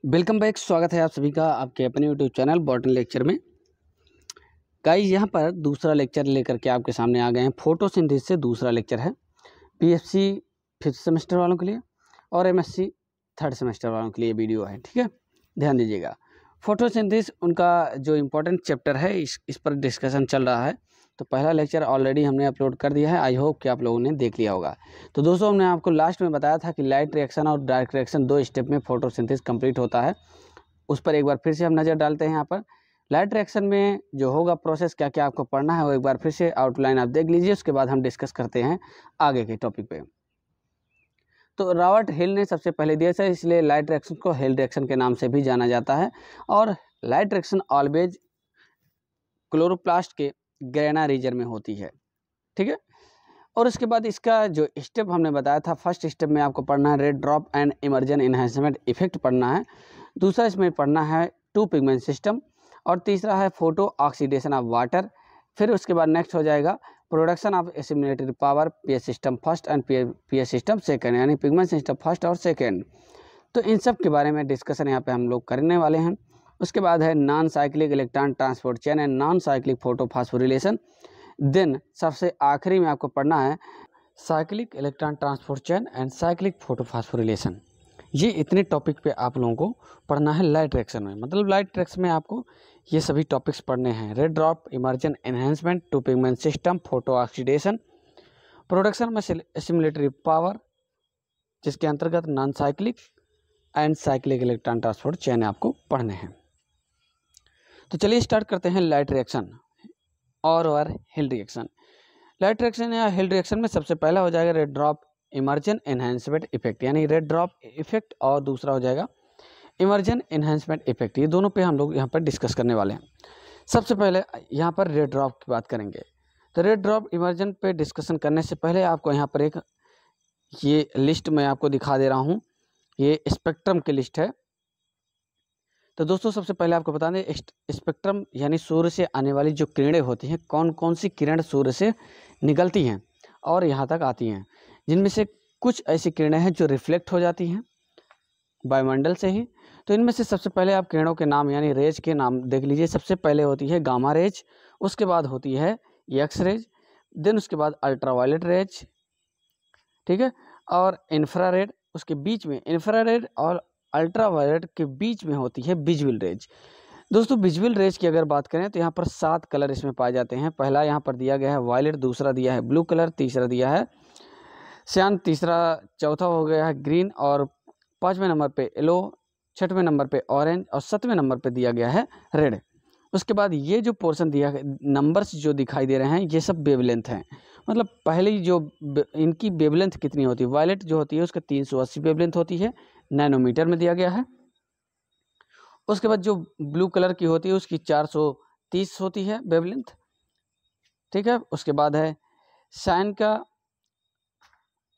Welcome back. स्वागत है आप सभी का आपके अपने यूट्यूब चैनल बॉटनी लेक्चर में। गाइस यहाँ पर दूसरा लेक्चर लेकर के आपके सामने आ गए हैं। फोटोसिंथेसिस से दूसरा लेक्चर है पीएफसी 5th सेमेस्टर वालों के लिए और एमएससी 3rd सेमेस्टर वालों के लिए वीडियो है, ठीक है, ध्यान दीजिएगा। फोटोसिंथेसिस उनका जो इम्पोर्टेंट चैप्टर है इस पर डिस्कशन चल रहा है। तो पहला लेक्चर ऑलरेडी हमने अपलोड कर दिया है, आई होप कि आप लोगों ने देख लिया होगा। तो दोस्तों हमने आपको लास्ट में बताया था कि लाइट रिएक्शन और डार्क रिएक्शन 2 स्टेप में फोटोसिंथेसिस कंप्लीट होता है। उस पर एक बार फिर से हम नज़र डालते हैं। यहाँ पर लाइट रिएक्शन में जो होगा प्रोसेस क्या क्या आपको पढ़ना है वो एक बार फिर से आउटलाइन आप देख लीजिए, उसके बाद हम डिस्कस करते हैं आगे के टॉपिक पे। तो रॉबर्ट हिल ने सबसे पहले दिया था, इसलिए लाइट रिएक्शन को हिल रिएक्शन के नाम से भी जाना जाता है। और लाइट रिएक्शन ऑलवेज क्लोरोप्लास्ट के ग्रेना रीजन में होती है, ठीक है। और उसके बाद इसका जो स्टेप हमने बताया था, फर्स्ट स्टेप में आपको पढ़ना है red drop and immersion enhancement effect पढ़ना है। दूसरा इसमें पढ़ना है टू पिगमेंट सिस्टम और तीसरा है फोटो ऑक्सीडेशन ऑफ वाटर। फिर उसके बाद नेक्स्ट हो जाएगा production of assimilatory power, PH system first and PH system second, यानी पिगमेंट सिस्टम फर्स्ट और सेकंड। तो इन सब के बारे में डिस्कशन यहाँ पे हम लोग करने वाले हैं। उसके बाद है non cyclic electron transport chain and non cyclic photophosphorylation. Then सबसे आखिरी में आपको पढ़ना है cyclic electron transport chain and cyclic photophosphorylation. ये इतने टॉपिक पे आप लोगों को पढ़ना है लाइट रिएक्शन में। मतलब लाइट रिएक्शन में आपको ये सभी टॉपिक्स पढ़ने हैं। Red drop, Emerson enhancement, two pigment system, photo oxidation, production में एसिमुलेटरी पावर, जिसके अंतर्गत non cyclic and cyclic electron transport chain आपको पढ़ने हैं। तो चलिए स्टार्ट करते हैं लाइट रिएक्शन और हिल रिएक्शन। लाइट रिएक्शन या हिल रिएक्शन में सबसे पहला हो जाएगा red drop immersion enhancement effect, यानी रेड ड्रॉप इफेक्ट, और दूसरा हो जाएगा इमर्जन एनहांसमेंट इफेक्ट। ये दोनों पे हम लोग यहाँ पर डिस्कस करने वाले हैं। सबसे पहले यहाँ पर रेड ड्रॉप की बात करेंगे। तो रेड ड्रॉप इमर्जन पे डिस्कशन करने से पहले आपको यहाँ पर एक ये लिस्ट मैं आपको दिखा दे रहा हूँ, ये स्पेक्ट्रम की लिस्ट है। तो दोस्तों सबसे पहले आपको बता दें स्पेक्ट्रम यानी सूर्य से आने वाली जो किरणें होती हैं, कौन कौन सी किरण सूर्य से निकलती हैं और यहाँ तक आती हैं, जिनमें से कुछ ऐसी किरणें हैं जो रिफ्लेक्ट हो जाती हैं वायुमंडल से ही। तो इनमें से सबसे पहले आप किरणों के नाम यानी रेज के नाम देख लीजिए। सबसे पहले होती है गामा रेज, उसके बाद होती है एक्स रेज, देन उसके बाद अल्ट्रावायलेट रेज, ठीक है, और इंफ्रारेड। उसके बीच में इंफ्रारेड और अल्ट्रावायलेट के बीच में होती है विजुअल रेज। दोस्तों विजुअल रेज की अगर बात करें तो यहाँ पर 7 कलर इसमें पाए जाते हैं। पहला यहाँ पर दिया गया है वायलेट, दूसरा दिया है ब्लू कलर, तीसरा दिया है सियान, तीसरा चौथा हो गया है ग्रीन, और 5वें नंबर पे येलो, 6वें नंबर पे ऑरेंज, और 7वें नंबर पे दिया गया है रेड। उसके बाद ये जो पोर्शन दिया है, नंबर्स जो दिखाई दे रहे हैं, ये सब वेवलेंथ हैं। मतलब पहले जो इनकी वेवलेंथ कितनी होती है, वायलेट जो होती है उसका 380 वेवलेंथ होती है, नैनोमीटर में दिया गया है। उसके बाद जो ब्लू कलर की होती है उसकी 430 होती है वेवलेंथ, ठीक है। उसके बाद है साइन का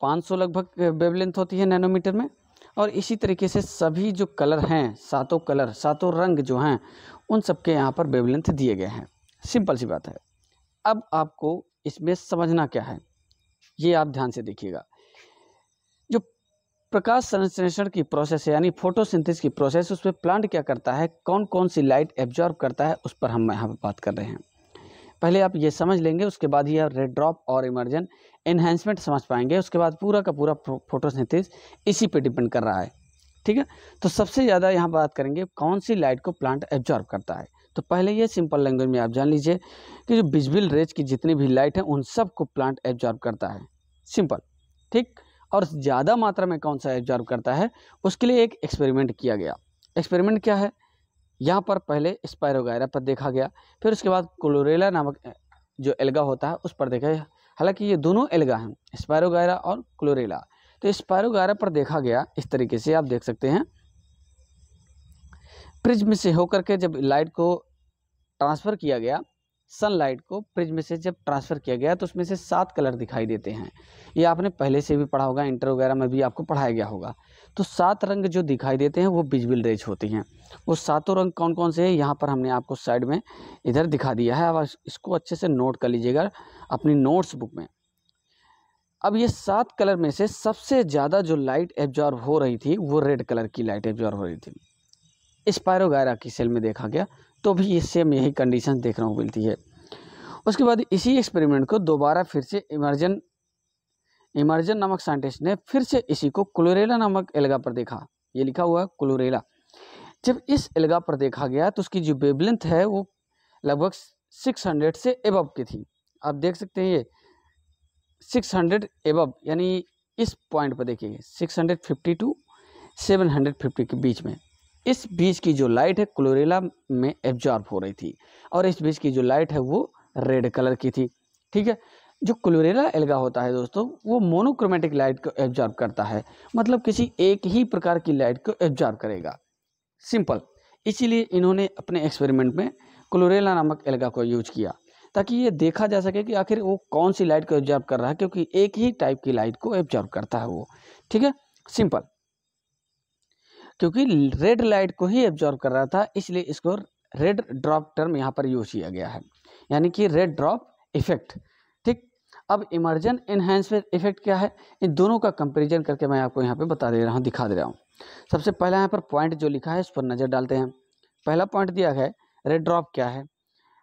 500 लगभग वेवलेंथ होती है नैनोमीटर में। और इसी तरीके से सभी जो कलर हैं, सातों कलर, सातों रंग जो हैं, उन सबके यहाँ पर वेवलेंथ दिए गए हैं। सिंपल सी बात है। अब आपको इसमें समझना क्या है, ये आप ध्यान से देखिएगा। जो प्रकाश संश्लेषण की प्रोसेस है यानी फोटोसिंथेसिस की प्रोसेस, उसमें प्लांट क्या करता है, कौन कौन सी लाइट एब्जॉर्ब करता है, उस पर हम यहाँ पर बात कर रहे हैं। पहले आप ये समझ लेंगे, उसके बाद ही आप रेड ड्रॉप और इमर्जन एनहांसमेंट समझ पाएंगे। उसके बाद पूरा का पूरा फोटोसिंथेसिस इसी पे डिपेंड कर रहा है, ठीक है। तो सबसे ज़्यादा यहाँ बात करेंगे कौन सी लाइट को प्लांट एब्जॉर्ब करता है। तो पहले ये सिंपल लैंग्वेज में आप जान लीजिए कि जो विजिबल रेज की जितनी भी लाइट है उन सब को प्लांट एब्जॉर्ब करता है, सिंपल, ठीक। और ज़्यादा मात्रा में कौन सा एब्जॉर्ब करता है, उसके लिए एक एक्सपेरिमेंट किया गया। एक्सपेरिमेंट क्या है, यहाँ पर पहले स्पायरोगायरा पर देखा गया, फिर उसके बाद क्लोरेला नामक जो एल्गा होता है उस पर देखा गया। हालांकि ये दोनों एल्गा हैं, स्पायरोगायरा और क्लोरेला। तो स्पायरोगायरा पर देखा गया इस तरीके से, आप देख सकते हैं प्रिज्म से होकर के जब लाइट को ट्रांसफ़र किया गया, सनलाइट को प्रिज्म से जब ट्रांसफ़र किया गया तो उसमें से 7 कलर दिखाई देते हैं। ये आपने पहले से भी पढ़ा होगा, इंटर वगैरह में भी आपको पढ़ाया गया होगा। तो 7 रंग जो दिखाई देते हैं वो विजिबल रेज होती हैं। वो सातों रंग कौन कौन से हैं, यहाँ पर हमने आपको साइड में इधर दिखा दिया है। अब इसको अच्छे से नोट कर लीजिएगा अपनी नोट्स बुक में। अब ये 7 कलर में से सबसे ज़्यादा जो लाइट एब्जॉर्ब हो रही थी वो रेड कलर की लाइट एब्जॉर्ब हो रही थी। स्पायरोगायरा की सेल में देखा गया, तो भी इस सेम यही कंडीशन देखने को मिलती है। उसके बाद इसी एक्सपेरिमेंट को दोबारा फिर से इमर्जन नामक साइंटिस्ट ने फिर से इसी को क्लोरेला नामक एल्गा पर देखा। ये लिखा हुआ है क्लोरेला। जब इस एल्गा पर देखा गया तो उसकी जो वेवलेंथ है वो लगभग 600 से एबव की थी। आप देख सकते हैं ये 600 एबव, यानी इस पॉइंट पर देखिए 650 टू 750 के बीच में, इस बीच की जो लाइट है क्लोरेला में एब्जॉर्ब हो रही थी, और इस बीच की जो लाइट है वो रेड कलर की थी। ठीक है, जो क्लोरेला एल्गा होता है दोस्तों, वो मोनोक्रोमेटिक लाइट को एब्जॉर्ब करता है, मतलब किसी एक ही प्रकार की लाइट को एब्जॉर्ब करेगा, सिंपल। इसीलिए इन्होंने अपने एक्सपेरिमेंट में क्लोरेला नामक एल्गा को यूज किया, ताकि ये देखा जा सके कि आखिर वो कौन सी लाइट को एब्जॉर्ब कर रहा है, क्योंकि एक ही टाइप की लाइट को एब्जॉर्ब करता है वो। ठीक है, सिंपल। क्योंकि रेड लाइट को ही एब्जॉर्ब कर रहा था, इसलिए इसको रेड ड्रॉप टर्म यहाँ पर यूज किया गया है, यानी कि रेड ड्रॉप इफेक्ट। ठीक, अब इमर्जन एनहांसमेंट इफेक्ट क्या है, इन दोनों का कंपैरिजन करके मैं आपको यहाँ पे बता दे रहा हूँ, दिखा दे रहा हूँ। सबसे पहला यहाँ पर पॉइंट जो लिखा है इस पर नज़र डालते हैं। पहला पॉइंट दिया है रेड ड्रॉप क्या है।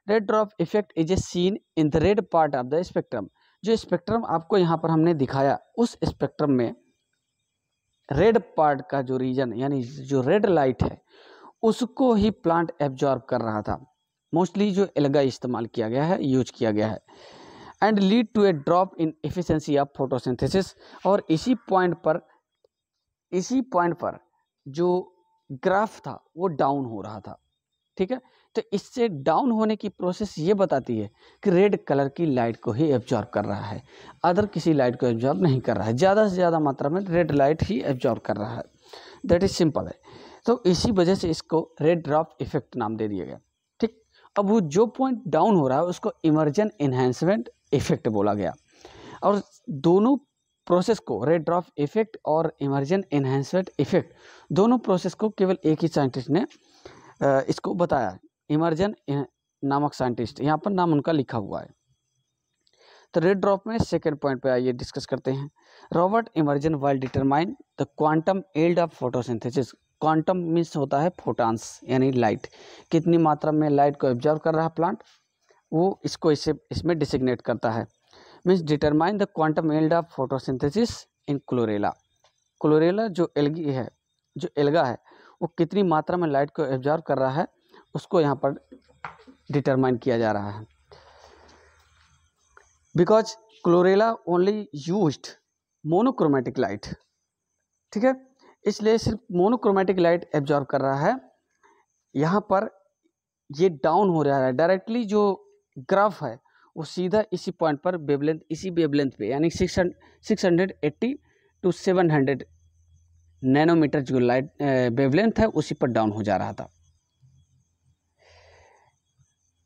Red drop effect is a seen in the red part of the spectrum. जो स्पेक्ट्रम आपको यहाँ पर हमने दिखाया, उस स्पेक्ट्रम में रेड पार्ट का जो रीजन, यानी जो रेड लाइट है, उसको ही प्लांट एब्जॉर्ब कर रहा था। मोस्टली जो एल्गा इस्तेमाल किया गया है, यूज किया गया है, and lead to a drop in efficiency of photosynthesis. और इसी पॉइंट पर जो ग्राफ था वो डाउन हो रहा था। ठीक है, तो इससे डाउन होने की प्रोसेस ये बताती है कि रेड कलर की लाइट को ही एब्जॉर्ब कर रहा है, अदर किसी लाइट को एब्जॉर्ब नहीं कर रहा है, ज़्यादा से ज़्यादा मात्रा में रेड लाइट ही एब्जॉर्ब कर रहा है। दैट इज सिंपल है। तो इसी वजह से इसको रेड ड्रॉप इफेक्ट नाम दे दिया गया। ठीक, अब वो जो पॉइंट डाउन हो रहा है उसको इमर्जन एनहांसमेंट इफेक्ट बोला गया। और दोनों प्रोसेस को, रेड ड्रॉप इफेक्ट और इमर्जन एनहांसमेंट इफेक्ट, दोनों प्रोसेस को केवल एक ही साइंटिस्ट ने इसको बताया, इमर्जन नामक साइंटिस्ट, यहाँ पर नाम उनका लिखा हुआ है। तो रेड ड्रॉप में सेकेंड पॉइंट पे आइए डिस्कस करते हैं। Robert Emerson while determine the quantum yield of photosynthesis. Quantum means होता है फोटॉन्स, यानी लाइट, कितनी मात्रा में लाइट को एब्जॉर्व कर रहा है प्लांट, वो इसको इसमें डिसिग्नेट करता है। Means determine the quantum yield of photosynthesis in chlorella. Chlorella जो एल्गा है वो कितनी मात्रा में लाइट को एब्जॉर्व कर रहा है, उसको यहाँ पर डिटरमाइन किया जा रहा है। Because chlorella only used monochromatic light. ठीक है, इसलिए सिर्फ मोनोक्रोमेटिक लाइट एब्जॉर्व कर रहा है। यहाँ पर ये डाउन हो रहा है डायरेक्टली, जो ग्राफ है वो सीधा इसी पॉइंट पर वेवलेंथ, इसी वेवलेंथ पे, यानी 680 टू 700 नैनोमीटर जो लाइट वेवलेंथ है उसी पर डाउन हो जा रहा था।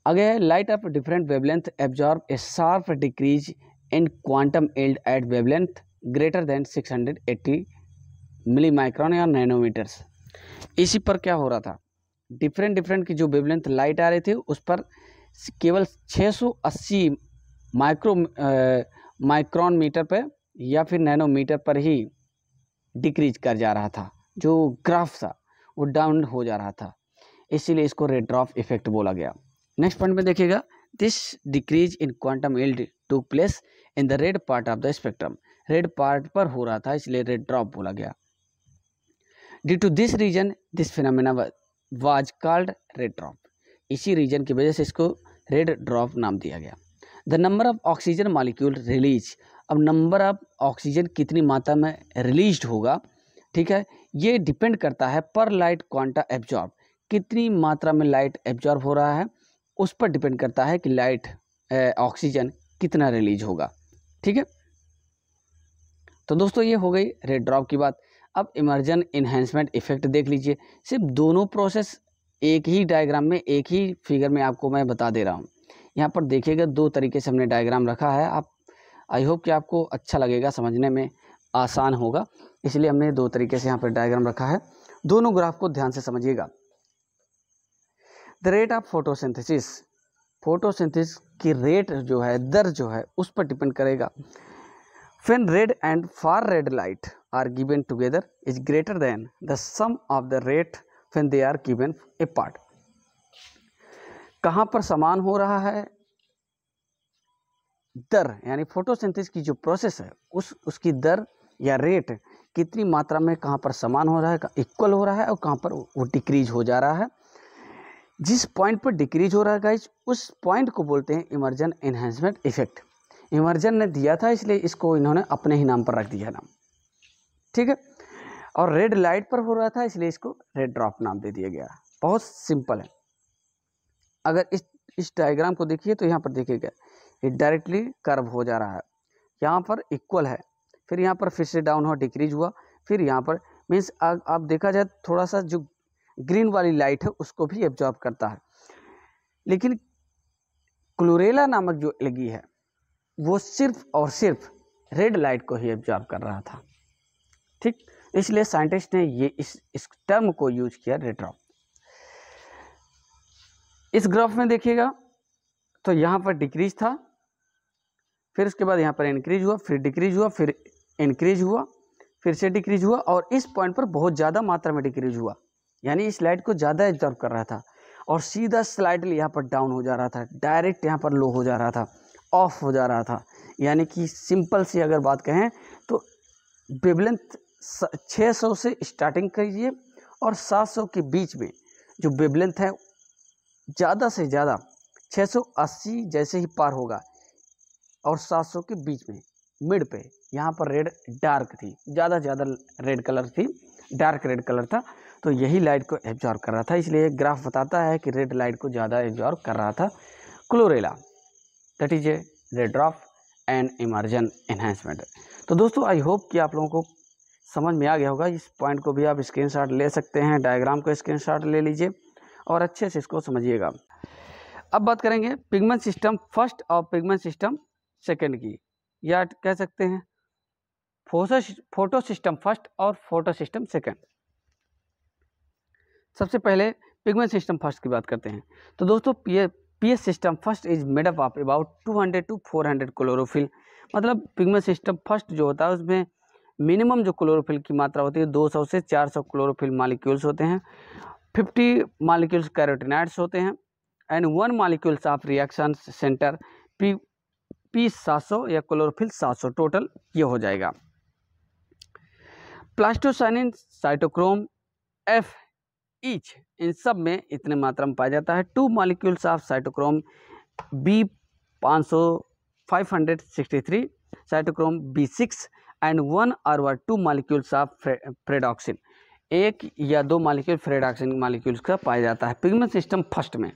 आगे light of different wavelength absorb a sharp decrease in quantum yield at wavelength greater than 680 milli micron या नैनोमीटर्स। इसी पर क्या हो रहा था, डिफरेंट की जो वेवलेंथ लाइट आ रही थी उस पर केवल 680 माइक्रोन मीटर पर या फिर नैनोमीटर पर ही डिक्रीज कर जा रहा था, जो ग्राफ था वो डाउन हो जा रहा था, इसीलिए इसको रेड ड्रॉप इफेक्ट बोला गया। नेक्स्ट पॉइंट में देखिएगा, this decrease in quantum yield took place in the red part of the spectrum. Red part पर हो रहा था, इसलिए रेड ड्रॉप बोला गया। Due to this reason this phenomena was called red drop. इसी रीजन की वजह से इसको रेड ड्रॉप नाम दिया गया। The number of oxygen molecule release. अब नंबर ऑफ ऑक्सीजन कितनी मात्रा में रिलीज होगा, ठीक है, ये डिपेंड करता है पर लाइट क्वांटा एब्जॉर्ब, कितनी मात्रा में लाइट एब्जॉर्ब हो रहा है उस पर डिपेंड करता है कि लाइट ऑक्सीजन कितना रिलीज होगा। ठीक है, तो दोस्तों ये हो गई रेड ड्रॉप की बात। अब इमर्जन इन्हेंसमेंट इफेक्ट देख लीजिए। सिर्फ दोनों प्रोसेस एक ही डायग्राम में, एक ही फिगर में आपको मैं बता दे रहा हूँ। यहाँ पर देखिएगा, दो तरीके से हमने डायग्राम रखा है। आप आई होप कि आपको अच्छा लगेगा, समझने में आसान होगा, इसलिए हमने दो तरीके से यहाँ पर डायग्राम रखा है। दोनों ग्राफ को ध्यान से समझिएगा। The rate of photosynthesis, photosynthesis की रेट जो है, दर जो है, उस पर डिपेंड करेगा। When red and far red light are given together is greater than the sum of the rate when they are given apart. कहाँ पर समान हो रहा है? दर, यानी फोटोसिंथेसिस की जो प्रोसेस है उसकी दर या रेट कितनी मात्रा में कहाँ पर समान हो रहा है, इक्वल हो रहा है, और कहाँ पर वो डिक्रीज हो जा रहा है। जिस पॉइंट पर डिक्रीज हो रहा है गाइज, उस पॉइंट को बोलते हैं इमर्जन एनहांसमेंट इफेक्ट। इमर्जन ने दिया था इसलिए इसको इन्होंने अपने ही नाम पर रख दिया नाम, ठीक है। और रेड लाइट पर हो रहा था इसलिए इसको रेड ड्रॉप नाम दे दिया गया। बहुत सिंपल है। अगर इस डायग्राम को देखिए तो यहाँ पर देखिएगा ये डायरेक्टली कर्व हो जा रहा है, यहाँ पर इक्वल है, फिर यहाँ पर फिर से डाउन हुआ, डिक्रीज हुआ, फिर यहाँ पर मीन्स आप देखा जाए थोड़ा सा जो ग्रीन वाली लाइट है उसको भी एब्जॉर्ब करता है, लेकिन क्लोरेला नामक जो एल्गी है वो सिर्फ और सिर्फ रेड लाइट को ही एब्जॉर्ब कर रहा था, ठीक। इसलिए साइंटिस्ट ने ये इस टर्म को यूज किया, रेड ड्रॉप। इस ग्राफ में देखिएगा तो यहाँ पर डिक्रीज था, फिर उसके बाद यहाँ पर इंक्रीज हुआ, फिर डिक्रीज हुआ, फिर इंक्रीज हुआ, फिर से डिक्रीज हुआ, और इस पॉइंट पर बहुत ज़्यादा मात्रा में डिक्रीज हुआ, यानी इस लाइट को ज़्यादा एब्जॉर्ब कर रहा था, और सीधा स्लाइडली यहाँ पर डाउन हो जा रहा था, डायरेक्ट यहाँ पर लो हो जा रहा था, ऑफ हो जा रहा था। यानी कि सिंपल सी अगर बात कहें तो वेवलेंथ 600 से स्टार्टिंग कीजिए और 700 के बीच में जो वेवलेंथ है, ज़्यादा से ज़्यादा 680 जैसे ही पार होगा और 700 के बीच में मिड पे यहाँ पर रेड डार्क थी, ज़्यादा से ज़्यादा रेड कलर थी, डार्क रेड कलर था, तो यही लाइट को एब्जॉर्ब कर रहा था। इसलिए एक ग्राफ बताता है कि रेड लाइट को ज़्यादा एब्जॉर्ब कर रहा था chlorella, that is a red drop and immersion enhancement. तो दोस्तों आई होप कि आप लोगों को समझ में आ गया होगा। इस पॉइंट को भी आप स्क्रीनशॉट ले सकते हैं, डायग्राम को स्क्रीनशॉट ले लीजिए और अच्छे से इसको समझिएगा। अब बात करेंगे पिगमेंट सिस्टम फर्स्ट और पिगमेंट सिस्टम सेकंड की, या कह सकते हैं फोटो सिस्टम फर्स्ट और फोटो सिस्टम सेकंड। सबसे पहले पिगमेंट सिस्टम फर्स्ट की बात करते हैं। तो दोस्तों pH system first is made up of about 200 to 400 chlorophyll. मतलब पिगमेंट सिस्टम फर्स्ट जो होता है उसमें मिनिमम जो क्लोरोफिल की मात्रा होती है 200 से 400 क्लोरोफिल मॉलिक्यूल्स होते हैं, 50 मॉलिक्यूल्स कैरोटीनॉइड्स होते हैं, and 1 molecules of reaction centre P 700 या क्लोरोफिल 700, टोटल ये हो जाएगा। प्लास्टोसाइनिन, साइटोक्रोम, एफ ईच, इन सब में इतने मात्रा में पाया जाता है। 2 molecules of cytochrome B 563, cytochrome B6 and 1 और 2 मॉलिक्यूल्स ऑफ फ्रेडॉक्सिन, 1 या 2 मॉलिक्यूल फ्रेडॉक्सिन मॉलिक्यूल्स का पाया जाता है। पिगमेंट सिस्टम फर्स्ट में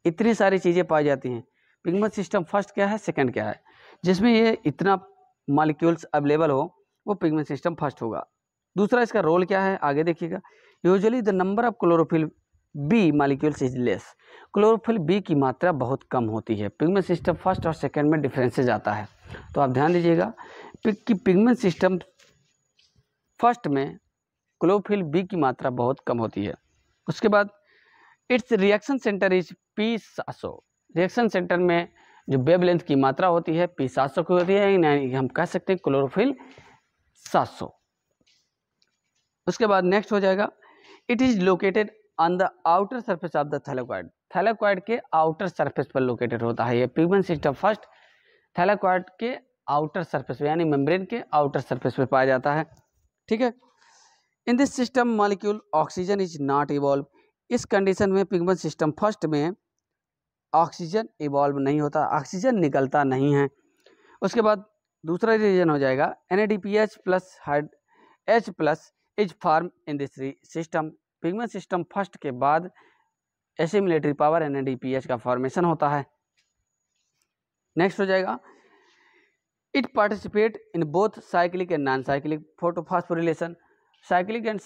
इतनी सारी चीज़ें पाई जाती हैं। पिगमेंट सिस्टम फर्स्ट क्या है, सेकंड क्या है, जिसमें ये इतना मॉलिक्यूल्स अवेलेबल हो वो पिगमेंट सिस्टम फर्स्ट होगा। दूसरा इसका रोल क्या है, आगे देखिएगा। Usually the number of chlorophyll B molecules is less. Chlorophyll B की मात्रा बहुत कम होती है। पिगमेंट सिस्टम फर्स्ट और सेकंड में डिफरेंसेस आता है, तो आप ध्यान दीजिएगा कि पिगमेंट सिस्टम फर्स्ट में क्लोरोफिल बी की मात्रा बहुत कम होती है। उसके बाद its reaction centre is P700। Reaction centre में जो वेवलेंथ की मात्रा होती है P700 की होती है, यानी हम कह सकते हैं क्लोरोफिल 700। उसके बाद नेक्स्ट हो जाएगा, it is located on the outer surface of the thylakoid. Thylakoid के आउटर सरफेस पर लोकेटेड होता है ये पिगमेंट सिस्टम फर्स्ट। थैलेकॉइड के आउटर सरफेस यानी मेम्ब्रेन के आउटर सरफेस पर पाया जाता है, ठीक है। इन this system molecule oxygen is not evolve. इस कंडीशन में पिगमेंट सिस्टम फर्स्ट में ऑक्सीजन इवॉल्व नहीं होता, ऑक्सीजन निकलता नहीं है। उसके बाद दूसरा रीजन हो जाएगा NADPH plus H plus is form in this system. Pigment system first के बाद एसिमिलेटरी पावर NADPH का फॉर्मेशन होता है। नेक्स्ट हो जाएगा, it participate in both cyclic and non cyclic photophosphorylation. Cyclic and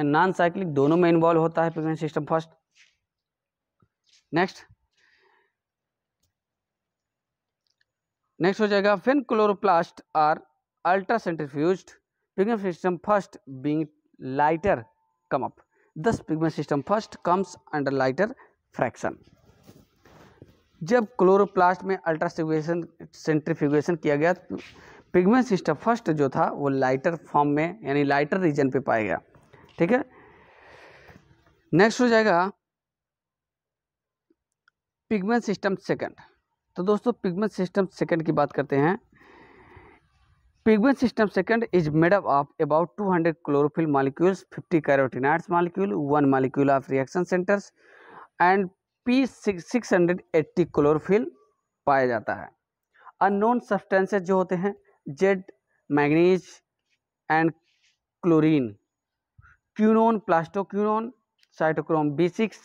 non cyclic दोनों में इन्वॉल्व होता है पिगमेंट सिस्टम फर्स्ट। नेक्स्ट हो जाएगा, when chloroplast are ultra centrifuged pigment system first being lighter come up, thus pigment system first comes under lighter fraction. जब chloroplast में ultra centrifugation किया गया, पिगमेंट सिस्टम फर्स्ट जो था वो लाइटर फॉर्म में यानी लाइटर रीजन पे पाया गया, ठीक है। नेक्स्ट हो जाएगा पिगमेंट सिस्टम सेकंड। तो दोस्तों पिगमेंट सिस्टम सेकंड की बात करते हैं। Pigment system second is made up of about 200 chlorophyll molecules, 50 carotenoids molecule, 1 molecule of reaction centres and P680 chlorophyll पाया जाता है। अननोन सब्सटेंसेस जो होते हैं Z, manganese and chlorine, क्यूनोन, plastoquinone, cytochrome B6,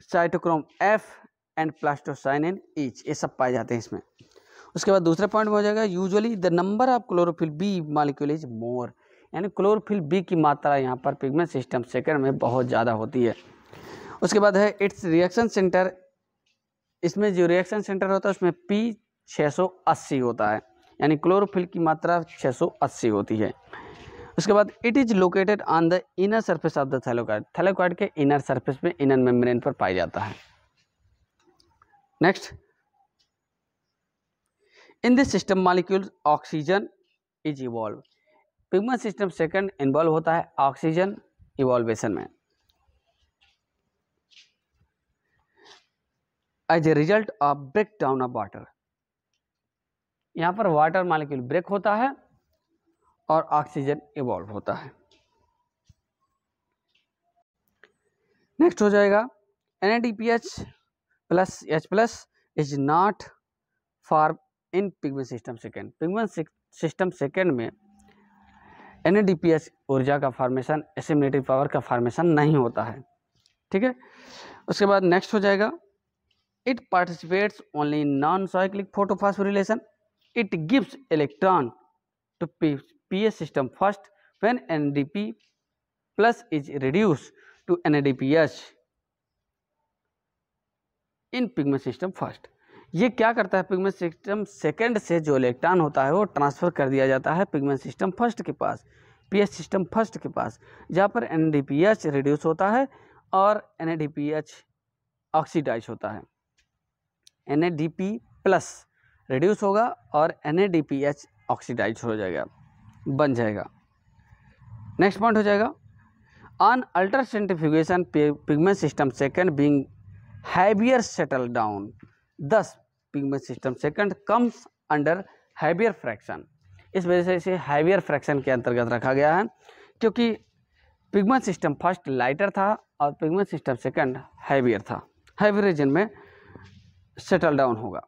cytochrome F and plastocyanin each, ये सब पाए जाते हैं इसमें। उसके बाद दूसरे पॉइंट में हो जाएगा usually the number of chlorophyll B molecule is more, यानी क्लोरोफिल बी की मात्रा यहाँ पर पिगमेंट सिस्टम सेकंड में बहुत ज़्यादा होती है। उसके बाद है इट्स रिएक्शन सेंटर, इसमें जो रिएक्शन सेंटर होता है उसमें P680 होता है, यानी क्लोरोफिल की मात्रा 680 होती है। उसके बाद it is located on the inner surface of the thylakoid, thylakoid के इनर सरफेस में, इनर मेम्ब्रेन पर पाया जाता है। Next, in this system molecule oxygen is evolve, pigment system second involve होता है ऑक्सीजन इवॉल्वेशन में। As a result of break down of water, यहाँ पर वाटर मॉलिक्यूल ब्रेक होता है और ऑक्सीजन इवॉल्व होता है। नेक्स्ट हो जाएगा NADPH plus H plus is not form in pigment system second, pigment system second में NADPH ऊर्जा का फॉर्मेशन, एसिमिलेटिव पावर का फॉर्मेशन नहीं होता है। ठीक है, उसके बाद नेक्स्ट हो जाएगा it participates only in non cyclic photophosphorylation, it gives electron to PS system first when NADP plus is reduced to NADPH in pigment system first। ये क्या करता है, पिगमेंट सिस्टम सेकंड से जो इलेक्ट्रॉन होता है वो ट्रांसफ़र कर दिया जाता है पिगमेंट सिस्टम फर्स्ट के पास, PS सिस्टम फर्स्ट के पास, जहाँ पर NADPH रिड्यूस होता है और NADPH ऑक्सीडाइज होता है। NADP प्लस रिड्यूस होगा और NADPH ऑक्सीडाइज हो जाएगा, बन जाएगा। नेक्स्ट पॉइंट हो जाएगा on ultra centrifugation pigment system second being heavier settle down, thus pigment system second comes under heavier fraction. इस वजह से इसे हैवियर फ्रैक्शन के अंतर्गत रखा गया है, क्योंकि पिगमेंट सिस्टम फर्स्ट लाइटर था और पिगमेंट सिस्टम सेकंड हैवियर था, हैवियर रीजन में सेटल डाउन होगा।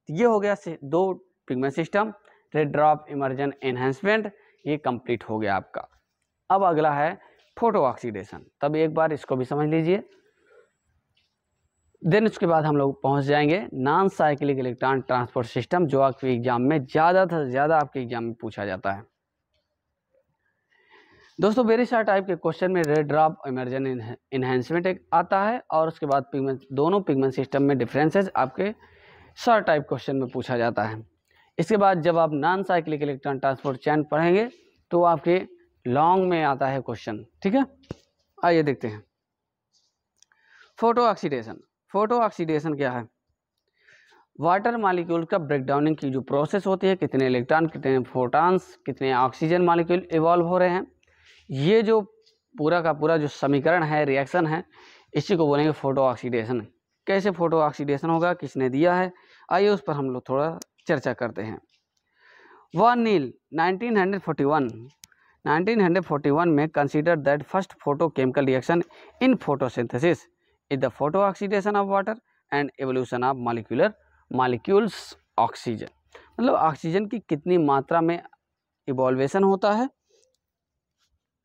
ये हो गया दो pigment system, red drop Emerson enhancement, ये कंप्लीट हो गया आपका। अब अगला है फोटो ऑक्सीडेशन, तब एक बार इसको भी समझ लीजिए। देन उसके बाद हम लोग पहुंच जाएंगे non cyclic electron transport system, जो आपके एग्जाम में ज़्यादा से ज़्यादा आपके एग्जाम में पूछा जाता है। दोस्तों वेरी शॉर्ट टाइप के क्वेश्चन में रेड ड्रॉप इमर्जन एनहेंसमेंट एक आता है और उसके बाद पिगमेंट, दोनों पिगमेंट सिस्टम में डिफरेंसेस आपके शॉर्ट टाइप क्वेश्चन में पूछा जाता है। इसके बाद जब आप non cyclic electron transport chain पढ़ेंगे तो आपके लॉन्ग में आता है क्वेश्चन। ठीक है, आइए देखते हैं फोटो ऑक्सीडेशन। फोटो ऑक्सीडेशन क्या है, वाटर मॉलिक्यूल का ब्रेकडाउनिंग की जो प्रोसेस होती है, कितने इलेक्ट्रॉन, कितने फोटॉन्स, कितने ऑक्सीजन मॉलिक्यूल इवॉल्व हो रहे हैं, ये जो पूरा का पूरा जो समीकरण है, रिएक्शन है, इसी को बोलेंगे फोटो ऑक्सीडेशन। कैसे फोटो ऑक्सीडेशन होगा, किसने दिया है, आइए उस पर हम लोग थोड़ा चर्चा करते हैं। वॉन नील 1941 में consider that first photo chemical reaction in photosynthesis is the photo oxidation of water and evolution of molecules oxygen, मतलब ऑक्सीजन की कितनी मात्रा में इवॉल्वेशन होता है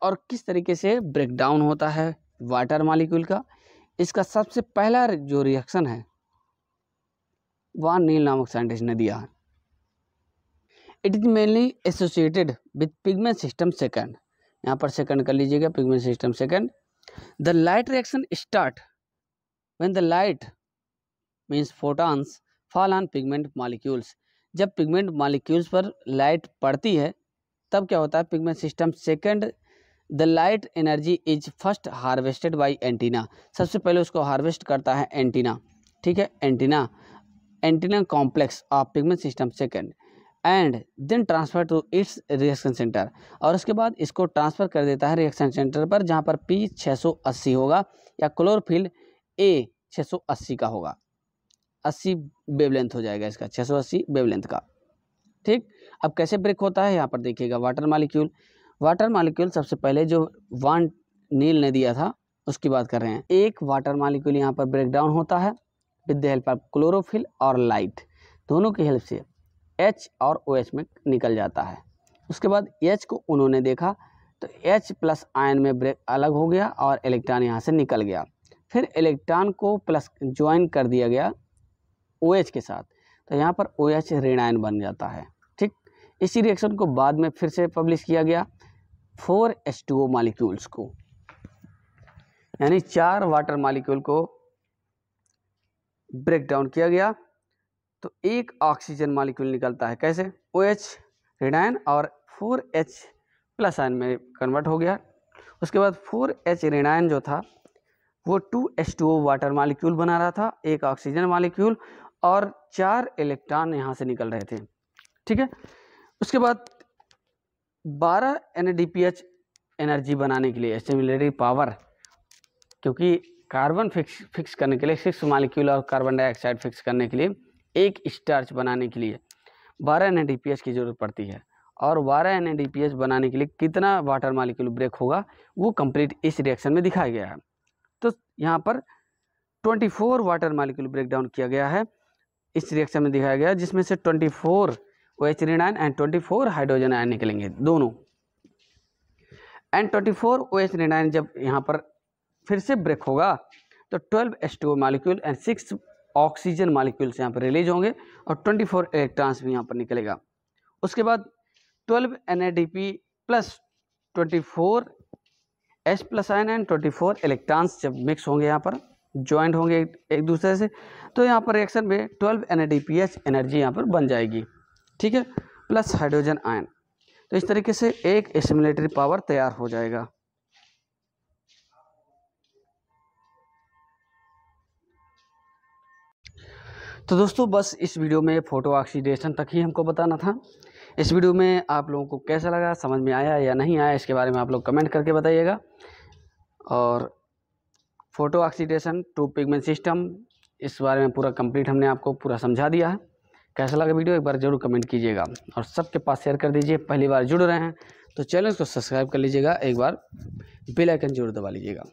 और किस तरीके से ब्रेकडाउन होता है वाटर मॉलिक्यूल का, इसका सबसे पहला जो रिएक्शन है वॉन नील नामक साइंटिस्ट ने दिया है। It is mainly associated with pigment system second, यहाँ पर सेकंड कर लीजिएगा, pigment system second. The light reaction start when the light means photons fall on pigment molecules, जब पिगमेंट मॉलिक्यूल्स पर लाइट पड़ती है तब क्या होता है, pigment system second the light energy is first harvested by antenna, सबसे पहले उसको हार्वेस्ट करता है एंटीना। ठीक है, antenna complex of pigment system second and then transfer to its reaction centre, और उसके बाद इसको ट्रांसफ़र कर देता है रिएक्शन सेंटर पर, जहाँ पर P 680 होगा या क्लोरोफिल A 680 का होगा, 80 वेवलेंथ हो जाएगा इसका, 680 वेवलेंथ का। ठीक, अब कैसे ब्रेक होता है यहाँ पर देखिएगा। वाटर मालिक्यूल सबसे पहले जो वान नील ने दिया था उसकी बात कर रहे हैं। एक वाटर मालिक्यूल यहाँ पर ब्रेक डाउन होता है with the help of chlorophyll और लाइट, दोनों की हेल्प से H और OH में निकल जाता है। उसके बाद H को उन्होंने देखा तो H प्लस आयन में ब्रेक अलग हो गया और इलेक्ट्रॉन यहाँ से निकल गया। फिर इलेक्ट्रॉन को प्लस ज्वाइन कर दिया गया OH के साथ, तो यहाँ पर OH ऋण आयन बन जाता है। ठीक, इसी रिएक्शन को बाद में फिर से पब्लिश किया गया 4H2O मॉलिक्यूल्स को, यानी 4 वाटर मॉलिक्यूल को ब्रेक डाउन किया गया तो एक ऑक्सीजन मॉलिक्यूल निकलता है। कैसे? OH ऋण आयन और 4H प्लस आयन में कन्वर्ट हो गया। उसके बाद 4H ऋण आयन जो था वो 2H2O वाटर मॉलिक्यूल बना रहा था, एक ऑक्सीजन मॉलिक्यूल, और 4 इलेक्ट्रॉन यहाँ से निकल रहे थे। ठीक है, उसके बाद 12 NADPH एनर्जी बनाने के लिए, स्टिमुलेटरी पावर, क्योंकि कार्बन फिक्स करने के लिए 6 मॉलिक्यूल और कार्बन डाइऑक्साइड फिक्स करने के लिए एक स्टार्च बनाने के लिए 12 NADPH की ज़रूरत पड़ती है, और 12 NADPH बनाने के लिए कितना वाटर मॉलिक्यूल ब्रेक होगा वो कंप्लीट इस रिएक्शन में दिखाया गया है। तो यहाँ पर 24 वाटर मॉलिक्यूल ब्रेक डाउन किया गया है इस रिएक्शन में दिखाया गया, जिसमें से 24 OH ऋण आयन एंड 24 हाइड्रोजन आयन निकलेंगे दोनों। एंड 24 OH ऋण आयन जब यहाँ पर फिर से ब्रेक होगा तो 12 H2O molecule and 6 oxygen molecules यहाँ पर रिलीज होंगे और 24 इलेक्ट्रॉन्स भी यहाँ पर निकलेगा। उसके बाद 12 NADP plus 24 H plus ion and 24 electrons जब मिक्स होंगे, यहाँ पर ज्वाइंट होंगे एक दूसरे से, तो यहाँ पर रिएक्शन में 12 NADPH एनर्जी यहाँ पर बन जाएगी। ठीक है, प्लस हाइड्रोजन आयन, तो इस तरीके से एक स्टिमुलेटरी पावर तैयार हो जाएगा। तो दोस्तों बस इस वीडियो में फोटो ऑक्सीडेशन तक ही हमको बताना था। इस वीडियो में आप लोगों को कैसा लगा, समझ में आया या नहीं आया, इसके बारे में आप लोग कमेंट करके बताइएगा। और photo oxidation two pigment system, इस बारे में पूरा कंप्लीट हमने आपको पूरा समझा दिया है। कैसा लगा वीडियो एक बार ज़रूर कमेंट कीजिएगा और सबके पास शेयर कर दीजिए। पहली बार जुड़ रहे हैं तो चैनल को सब्सक्राइब कर लीजिएगा, एक बार बेल आइकन जरूर दबा लीजिएगा।